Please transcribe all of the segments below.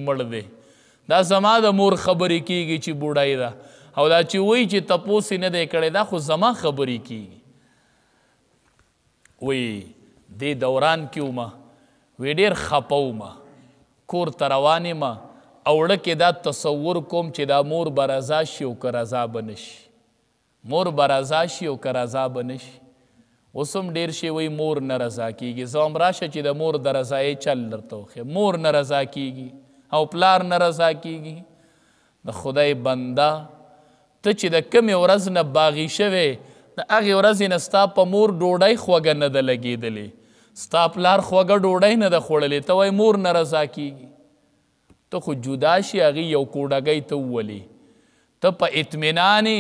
مړ دی دا زما د مور خبرې کیږي چې بوډای ده او دا چې وایي چې تپوس یې نه دی کړی دا خو زما خبرې کیږي وایي دې دوران کې ومه وی ډېر خفه ومه کور ته روان یمه او زړه کې دا تصور کوم چې دا مور به رضا شي او که رضا به نه شي مور به رضا شي او که رضا به نه شي اوس هم ډېر شی وایي مور نه رضا کیږي زه هم راشه چې د مور د رضایۍ چل درته وښیم مور نه رضا کیږي او پلار نه رضا کیږي د خدای بنده ته چې د کمې ورځ نه باغي شوې د هغې ورځې نه ستا په مور ډوډۍ خوږه نه ده لګېدلې ستا پلار خوږه ډوډۍ نه ده خوړلې ته وایي مور نه رضا کیږي ته خو جدا شي هغې یو کوډګۍ ته وولې ته په اطمینان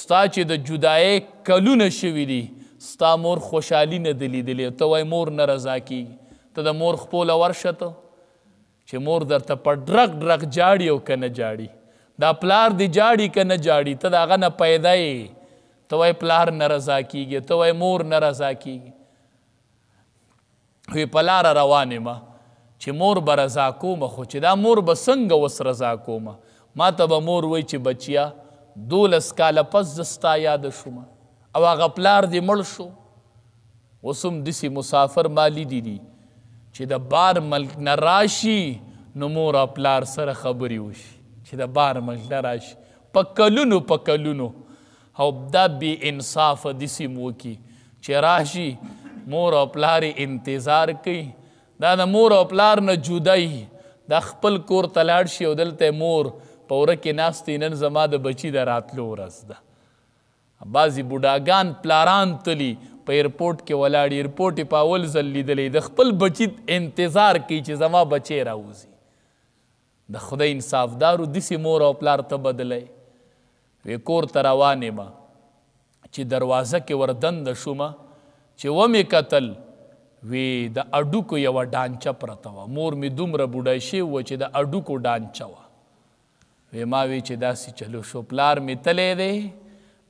ستا چې د جدایۍ کلونه شوي دي ستا مور خوشحالي نه ده لیدلې ته وایي مور نه رضا کیږي ته د مور خپله ورشه ته چې مور درته په ډرک ډرک جاړي او که نه جاړي دا پلار دی جاړي که نه جاړي ته د هغه نه پیدا یې ته وایي پلار نه رضا کیږي ته وایي مور نه رضا کیږي وی په لاره روان یمه چې مور به رضا کومه خو چې دا مور به څنګه اوس رضا کومه ما ته به مور وایي چې بچیا 12 کاله پس زه ستا یاده شومه او هغه پلار دې مړ شو اوس هم داسې مسافر ما لیدي دي چې د بار ملک نه راشي نو مور او پلار سره خبرې وشي چې د بار ملک نه راشي په کلونو او دا بې انصافه داسې م وکړي چې راشي مور او پلار انتظار کوي دا د مور او پلار نه جدای دا خپل کور ته لاړ شي او دلته مور په وره کې ناستې نن زما د بچي د راتلو ورځ ده بعضې بوډاګان پلاران تلي په ایرپورټ کې ولاړ ایرپورټ یې په اول ځل لیدلی د خپل بچي انتظار کوي چې زما بچی راوځي د خدای انصافدارو داسې مور او پلار ته بدلی وی کور ته روان یمه چې دروازه کې ور دنده شومه چې ومې کتل وی د اډوکو یوه ډانچه پرته وه مور مې دومره بوډای شوی وه چې د اډوکو ډانچه وه وی ما وی چې داسې چلو شو پلار مې تلی دی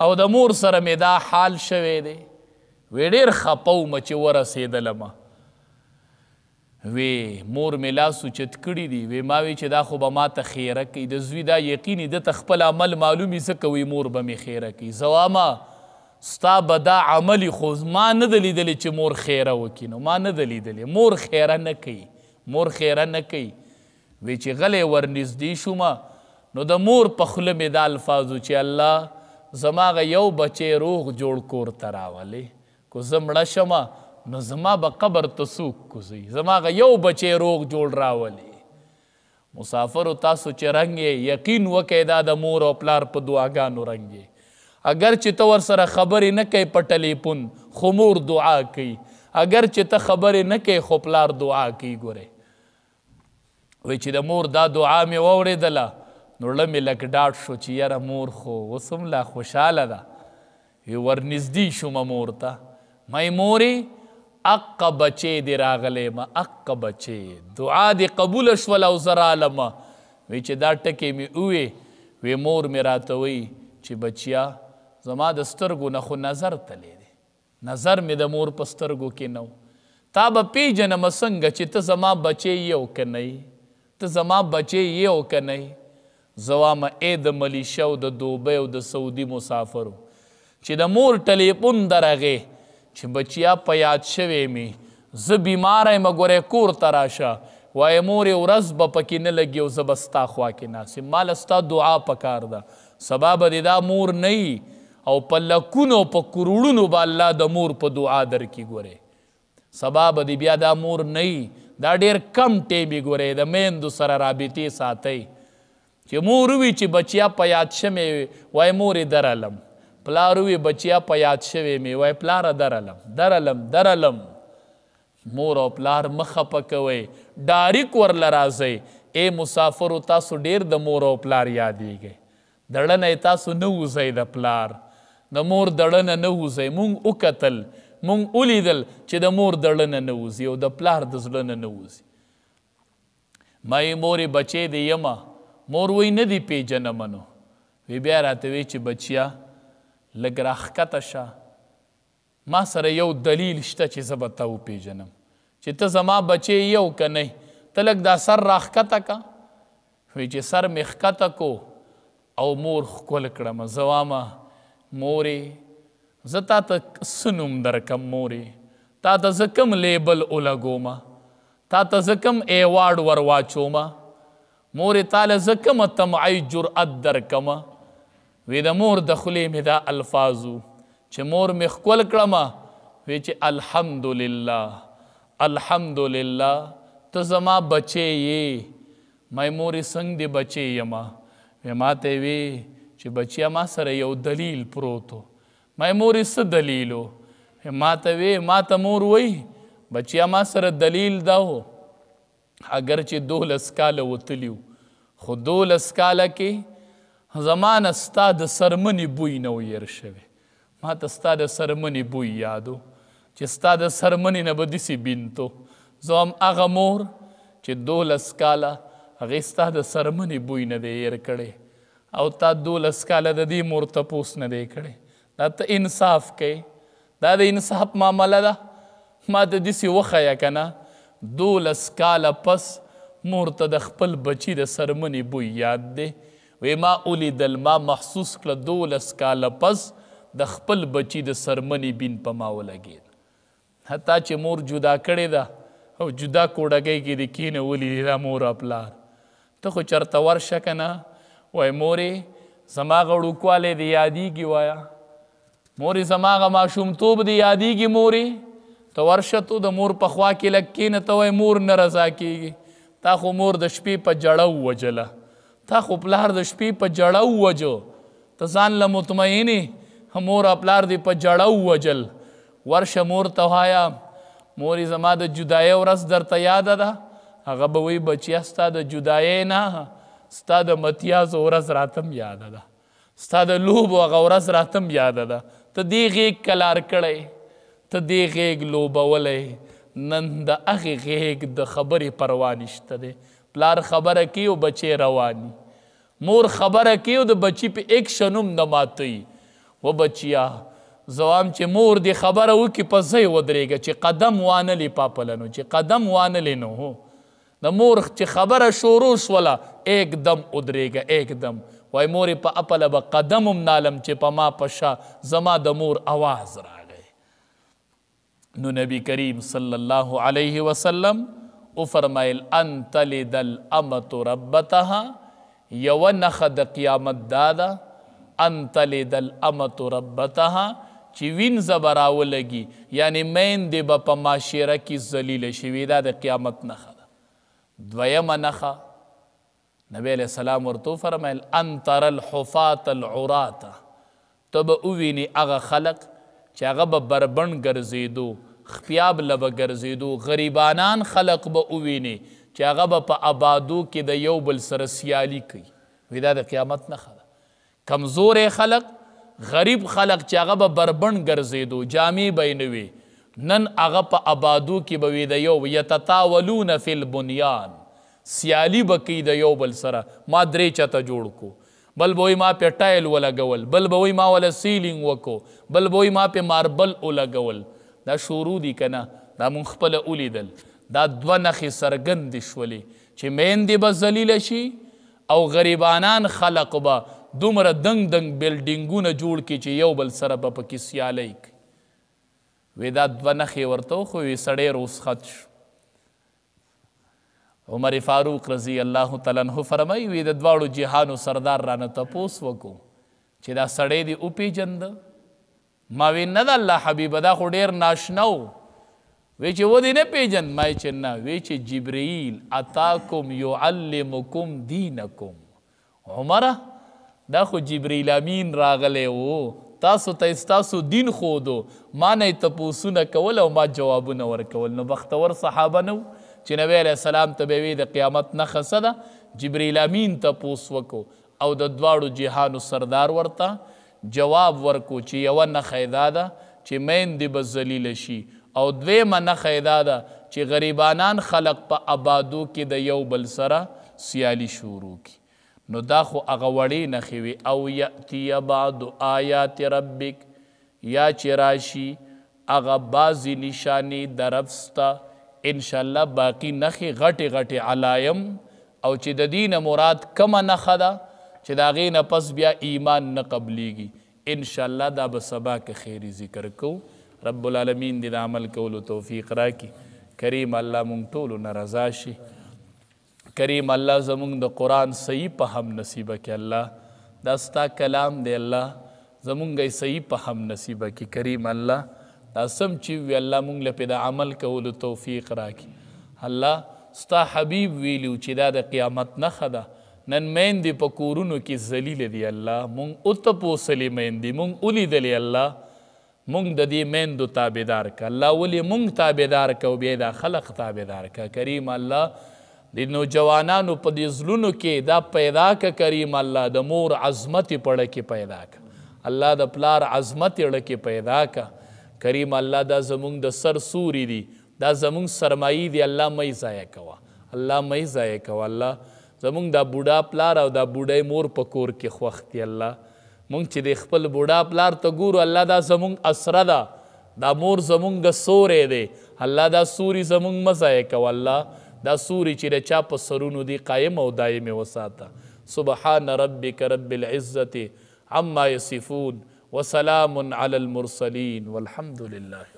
او د مور سره مې دا حال شوی دی وی ډېر خفه ومه چې ورسېدلمه وی مور مې لاس اوچت کړي دي وی ما وی چې دا خو به ما ته خیره کوي د زوی دا یقیني ده ته خپل عمل معلومي څه کوي مور به مې خیره کوي زه وامه ستا به دا عملي خو ما نه ده لیدلی چې مور خیره وکړي نو ما نه ده لیدلی مور خیره نه کوي مور خیره نه کوي وی چې غلی ورنږدې شومه نو د مور په خوله مې دا الفاظو چې الله زما هغه یو بچی روغ جوړ کور ته راولې کو زه مړه شمه نو زما به قبر ته څوک کوزوي زما هغه یو بچی روغ جوړ راولې مسافرو تاسو چې رنګ یې یقین وکئ دا د مور او پلار په دعاګانو رنګ یې اگر چې ته ورسره خبرې نه کوې په ټلیفون خو مور دعا کوي اگر چې ته خبرې نه کوې خو پلار دعا کوي ګورئ وایي چې د مور دا دعا مې واورېدله نو زړه مې لږ ډاډ شو چې یاره مور خو اوس هم لا خوشحاله ده وی ورنږدې شومه مور ته می مورې اقه بچی دې راغلی مه اقه بچی دعا دې قبوله شوله او زه رالمه وی چې دا ټکې مې ووې وی مور مې راته وایي چې بچیا زما د سترګو نه خو نظر تلی دی نظر مې د مور په سترګو کې نه و تا به پیژنمه څنګه چې ته زما بچی یې او که نه ته زما بچی یې او که نه زه وامه ای د ملیشه او د دوبۍ او د سعودي مسافرو چې د مور ټلیفون درغې چې بچیا په یاد شوی مې زه بیماره یم ګورې کور ته راشه وایي مورې ورځ به پکې نه لګي او زه به ستا خوا کې ناست یم ماله ستا دعا پکار ده سبا به دې دا مور نه او په لکونو په کروړونو به الله د مور په دعا درکړي ګورې سبا به دې بیا دا مور نه دا ډېر کم ټیم یې ګورې د میندو سره رابطې ساتئ چې مور وي چې بچیا په یاد شمې وای مورې درلم پلار وي بچیا په یاد شوی مې وای پلاره درلم مور او پلار مه خفه کوئ ډاریک ورله راځئ ای مسافرو تاسو ډېر د مور او پلار یادېږئ دړه نه تاسو نه وځئ د پلار د مور دړه نه نه وځئ مونږ وکتل مونږ ولیدل چې د مور دړه نه نه وځي او د پلار د زړه نه نه وځي مای مورې بچی دې یمه مور وی نه دی پیژنمه نو وی بیا راته وی چې بچیا لږ راښکته شه ما سره یو دلیل شته چې زه به تا وپېژنم چې ته زما بچی یې او که نه ته لږ دا سر راښکته که وی چې سر مې ښکته کو او مور ښکل کړم زه واما مورې زه تا ته څه نوم درکم مورې تا ته زه کوم لیبل ولګومه تا ته زه کوم ایوارډ ور واچومه مورې تاله زه کومه طمعی جرأت درکمه وی د مور د خولې مې دا الفاظو چې مور مې ښکل کړمه وی چې الحمدلله ته زما بچی یې مای مورې څنګه دې بچی یما وی ما ته وی چې بچیا ما سره یو دلیل پروتو مای مورې څه دلیلو ما ته وی ما ته مور وی بچیا ما سره دلیل دا و اگر چې 12 کاله وتلیو خو 12 کاله کې زمانه ستا د سرمنې بوی نه و هېر شوی ما ته ستا د سرمنې بوی یادو چې ستا د سرمنې نه به داسې بینتو زه هم هغه مور چې 12 کاله هغې ستا د سرمنې بوی نه دی هېر کړی او تا 12 کاله د دې مور تپوس نه دی کړی دا ته انصاف کوې دا د انصاف معامله ده ما ته داسې وښیه که نه 12 کاله پس مور ته د خپل بچي د سرمنې بوی یاد دی وی ما ولیدل ما محسوس کړه 12 کاله پس د خپل بچي د سرمنې بین په ما ولګېد حتی چې مور جدا کړې ده او جدا کوډګۍ کې د کېنولي دي دا مور او پلار ته خو چېرته ورشه که نه وایي مورې زما هغه وړوکوالی دې یادېږي وایه مورې زما هغه ماشومتوب دې یادېږي مورې ته ورشه تو د مور په خوا کې لږ کښېنه ته وایي مور نه رضا کېږي تا خو مور د شپې په جړه ووجله تا خو پلار د شپې په جړه ووجو ته ځان له مطمئنې مور او پلار دې په جړه ووجل ورشه مور ته وایه مورې زما د جدایۍ ورځ درته یاده ده هغه به وایي بچیه ستا د جدایۍ نه ستا د متیازو ورځ راتم یاده ده ستا د لوبو هغه ورځ راتم یاده ده ته دې غیږ کلار کړی ته دې غیږ لوبولی نن د هغې غیږ د خبرې پروا نشته دی پلار خبره کوي او بچی رواني مور خبره کوي او د بچي په ایکشن هم نه ماتوي و بچیا زوام چې مور دې خبره وکړي په ځای ودرېږه چې قدم وانلې پاپلنو چې قدم وانلې نو هو د مور چې خبره شروع شوله ایکدم ودرېږه ایکدم وای مورې په اپله به قدم هم نالم چې په ما په شا زما د مور اواز راغی نو نبی کریم صلی الله علیه وسلم وفرمایل ان تلد الامة ربتها یو نښه د قیامت دا ده ان تلد الامة ربتها چې وینځه به راولګي یعنې میندې به په معاشره کې ذلیله شوي دا د قیامت نښه ده دویمه نښه نبی علیه السلام ورته وفرمیل ان تر الحفاة العراة ته به ووینې هغه خلق چې هغه به بربند ګرځېدو خپیاب له به ګرځېدو غریبانان خلق به ووینې چې هغه به په آبادو کې د یو بل سره سیالي کوي وی دا د قیامت نښه ده کمزورې خلق غریب خلق چې هغه به بربند ګرځېدو جامې به یې نه وي نن هغه په آبادو کې به وي د یو یتطاولون فی البنیان سیالي به کوي د یو بل سره ما 3 چته جوړ کو بل به وایي ما پې ټایل ولګول بل به وایي ما وله سیلینګ وکړو بل به وایي ما پې ماربل ولګول دا شروع دي که نه دا مونږ خپله ولیدل دا 2 نښې څرګندې شولې چې میندې به ذلیله شي او غریبانان خلق به دومره دنګ دنګ بلډینګونه جوړ کړي چې یو بل سره به پکې سیالۍ کوي وی دا 2 نښې ورته وښویې سړی روسخت شو عمر فاروق رضی الله تعالی عنه فرمایي وی د 2 جهانو سردار رانه تپوس وکړو چې دا سړی دې وپېژنده ما وی نه د الله حبیبه دا خو ډېر ناشنا و وی چې و دې نه پېژند ما چې نه وی چې جبرئیل اتاکم یعلمکم دینکم عمره دا خو جبرئیل امین راغلی و تاسو ته ستاسو دین ښودو ما نه یې تپوسونه کول او ما جوابونه ورکول نو بختور صحابه نه چې نبی علیه السلام ته به وی د قیامت نښه څه ده جبرئیل امین تپوس وکړو او د 2 جهانو سردار ورته جواب ورکو چې یوه نښه یې دا ده چې میندې به ذلیله شي او دویمه نښه یې دا ده چې غریبانان خلق په آبادو کې د یو بل سره سیالي شروع کړي نو دا خو هغه وړې نښې وي او یأتي بعض آیات ربک یا چې راشي هغه بعضې نشانې د رب ستا انشاءالله باقي نښې غټې غټې علایم او چې د دین مراد کمه نښه ده چې د هغې نه پس بیا ایمان نه قبلیږي انشاءالله دا به سبا که خیری ذکر کوو رب العالمین دې د عمل کولو توفیق راکړي کریم الله مونږ ټولو نه رضا شي کریم الله زمونږ د قرآن صحیح فهم نصیبه کړي الله دا ستا کلام دی الله زمونږ یې صحیح فهم نصیبه کړي کریم الله دا سم چې وي الله مونږ له پې د عمل کولو توفیق راکړي الله ستا حبیب ویلو چې دا د قیامت نښه ده نن میندې په کورونو کې ذلیله دي الله مونږ وتپوسلې میندې مونږ ولیدلې الله مونږ د دې میندو تابعدار که الله ولې مونږ تابعدار که او بیا دا خلق تابعدار که کریم الله د نوجوانانو په دې زړونو کې دا پیدا که کریم الله د مور عظمت یې په اړه کې پیدا که الله د پلار عظمت یې اړه کې پیدا که کریم الله دا زمونږ د سر سوري دي دا زمونږ سرمایي دي الله مه یې ضایع کوه الله مه یې ضایع کوه الله زمونږ دا بوډا پلار او دا بوډۍ مور په کور کې خوښ دي الله مونږ چې د خپل بوډا پلار ته ګورو الله دا زمونږ اسره ده دا مور زمونږ سوری دی الله دا سوري زمونږ مه ضایع کوه الله دا سوري چې د چا په سرونو دي قایم او دایمې وساته سبحان ربک رب العزة عما یصفون وسلام علی المرسلین والحمد لله